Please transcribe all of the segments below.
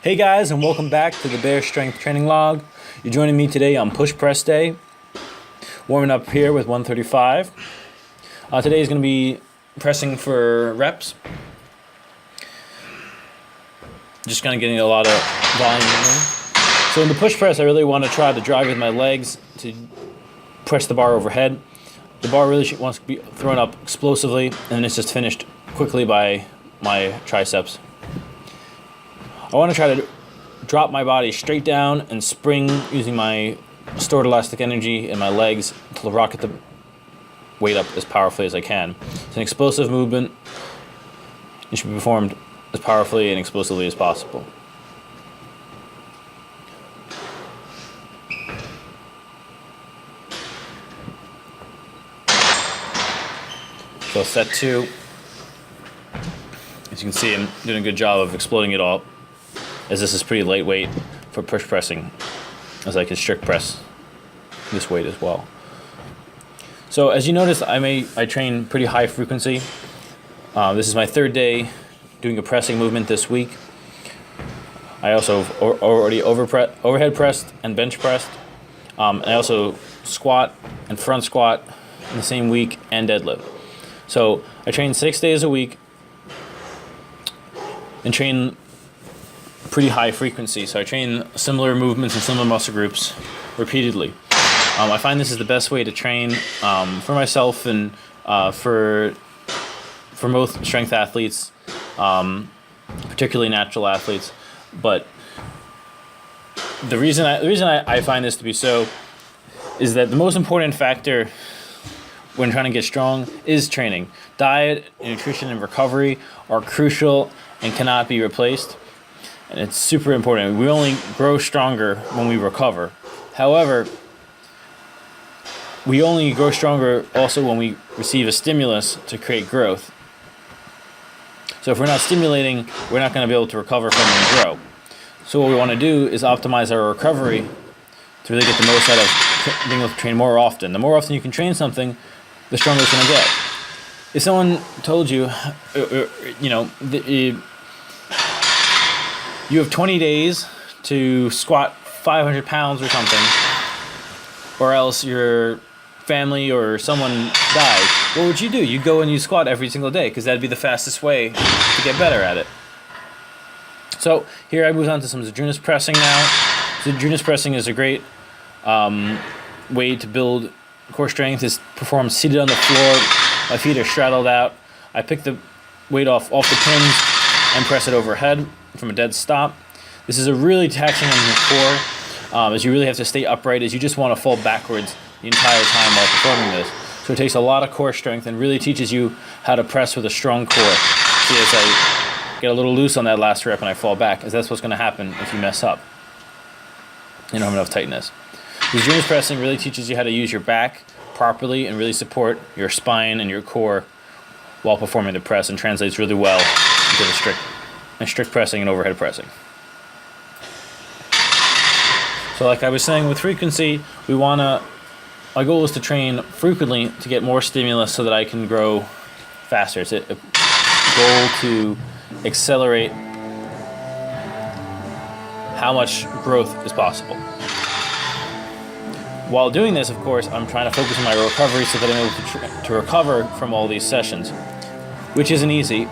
Hey guys, and welcome back to the Bear Strength Training Log. You're joining me today on push press day. Warming up here with 135. Today is going to be pressing for reps. Just kind of getting a lot of volume in. So in the push press, I really want to try to drive with my legs to press the bar overhead. The bar really wants to be thrown up explosively, and then it's just finished quickly by my triceps. I want to try to drop my body straight down and spring using my stored elastic energy in my legs to rocket the weight up as powerfully as I can. It's an explosive movement. It should be performed as powerfully and explosively as possible. So set 2. As you can see, I'm doing a good job of exploding it all, as this is pretty lightweight for push pressing, as I can strict press this weight as well. So as you notice, I train pretty high frequency. This is my 3rd day doing a pressing movement this week. I also already overhead pressed and bench pressed. And I also squat and front squat in the same week and deadlift. So I train 6 days a week and train pretty high frequency. So I train similar movements and similar muscle groups repeatedly. I find this is the best way to train for myself and for most strength athletes, particularly natural athletes. But the reason I find this to be so is that the most important factor when trying to get strong is training. Diet, nutrition, and recovery are crucial and cannot be replaced. And it's super important. We only grow stronger when we recover. However, we only grow stronger also when we receive a stimulus to create growth. So if we're not stimulating, we're not going to be able to recover from and grow. So what we want to do is optimize our recovery to really get the most out of being able to train more often. The more often you can train something, the stronger it's going to get. If someone told you, you have 20 days to squat 500 pounds or something, or else your family or someone dies, what would you do? You'd go and you squat every single day, because that'd be the fastest way to get better at it. So here I moved on to some Zadrunas pressing now. Zadrunas pressing is a great way to build core strength. It's performed seated on the floor. My feet are straddled out. I pick the weight off the pins and press it overhead from a dead stop. This is a really taxing on your core, as you really have to stay upright, as you just want to fall backwards the entire time while performing this. So it takes a lot of core strength and really teaches you how to press with a strong core. See, as I get a little loose on that last rep and I fall back, as that's what's going to happen if you mess up. You don't have enough tightness. Zadrunas pressing really teaches you how to use your back properly and really support your spine and your core while performing the press, and translates really well into the strict pressing and overhead pressing. So like I was saying, with frequency, my goal is to train frequently to get more stimulus so that I can grow faster. It's a goal to accelerate how much growth is possible. While doing this, of course, I'm trying to focus on my recovery so that I'm able to recover from all these sessions, which isn't easy.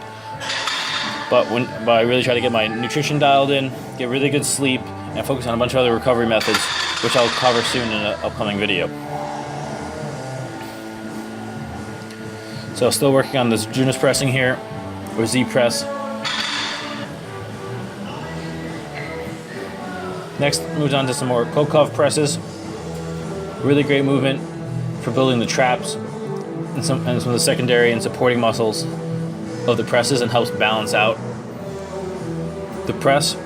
But I really try to get my nutrition dialed in, get really good sleep, and focus on a bunch of other recovery methods, which I'll cover soon in an upcoming video. So still working on this Zadrunas pressing here, or Z press. Next, moved on to some more Kokov presses. Really great movement for building the traps and some of the secondary and supporting muscles of the presses, and helps balance out the press.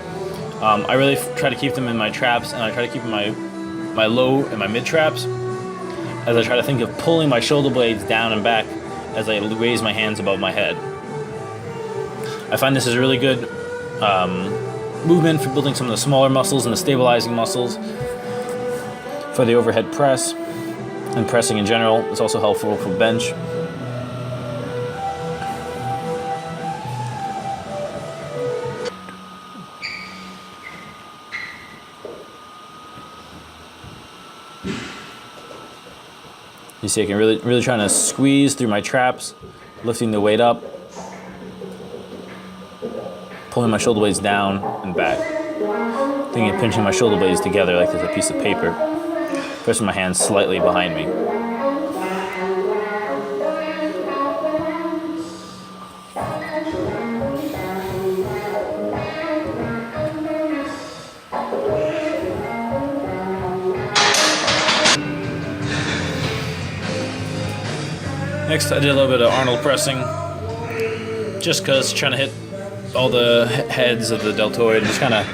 I really try to keep them in my traps, and I try to keep my low and my mid traps, as I try to think of pulling my shoulder blades down and back as I raise my hands above my head. I find this is a really good movement for building some of the smaller muscles and the stabilizing muscles for the overhead press and pressing in general. It's also helpful for bench. You see I can really trying to squeeze through my traps, lifting the weight up, pulling my shoulder blades down and back. Thinking of pinching my shoulder blades together like there's a piece of paper. Pressing my hands slightly behind me. Next, I did a little bit of Arnold pressing, just because trying to hit all the heads of the deltoid and just kind of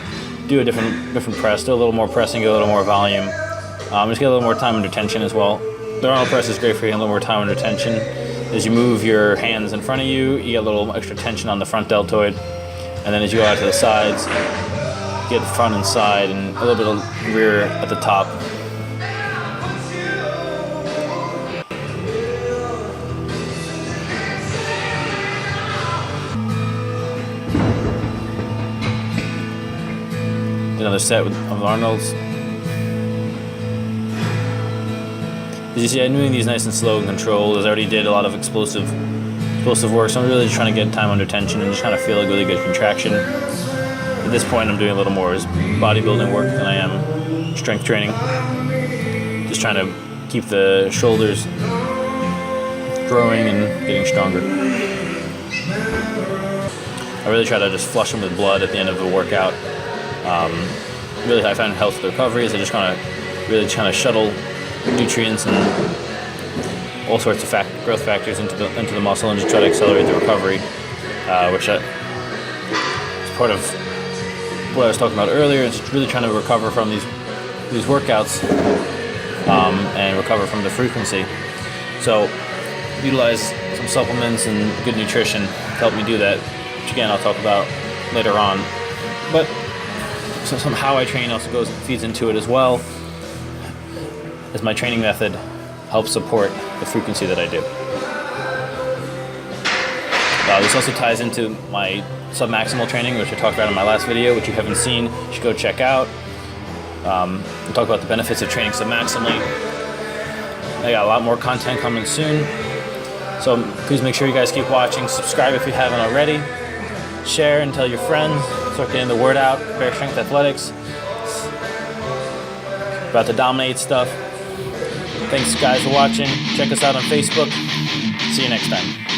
do a different press, do a little more pressing, get a little more volume, just get a little more time under tension as well. The Arnold press is great for getting a little more time under tension. As you move your hands in front of you, you get a little extra tension on the front deltoid, and then as you go out to the sides, you get the front and side and a little bit of rear at the top. Another set of Arnold's. As you see, I'm doing these nice and slow and controlled, as I already did a lot of explosive work, so I'm really just trying to get time under tension and just kind of feel a really good contraction. At this point, I'm doing a little more bodybuilding work than I am strength training. Just trying to keep the shoulders growing and getting stronger. I really try to just flush them with blood at the end of the workout. Really, I find health recovery is I just kind of really trying to shuttle nutrients and all sorts of growth factors into the muscle and just try to accelerate the recovery, which is part of what I was talking about earlier. It's really trying to recover from these workouts and recover from the frequency. So utilize some supplements and good nutrition to help me do that, which again I'll talk about later on. But so how I train also feeds into it as well, as my training method helps support the frequency that I do. This also ties into my submaximal training, which I talked about in my last video, which you haven't seen, you should go check out. We'll talk about the benefits of training submaximally. I got a lot more content coming soon, so please make sure you guys keep watching. Subscribe if you haven't already. Share and tell your friends. Start getting the word out. Bear Strength Athletics. About to dominate stuff. Thanks guys for watching. Check us out on Facebook. See you next time.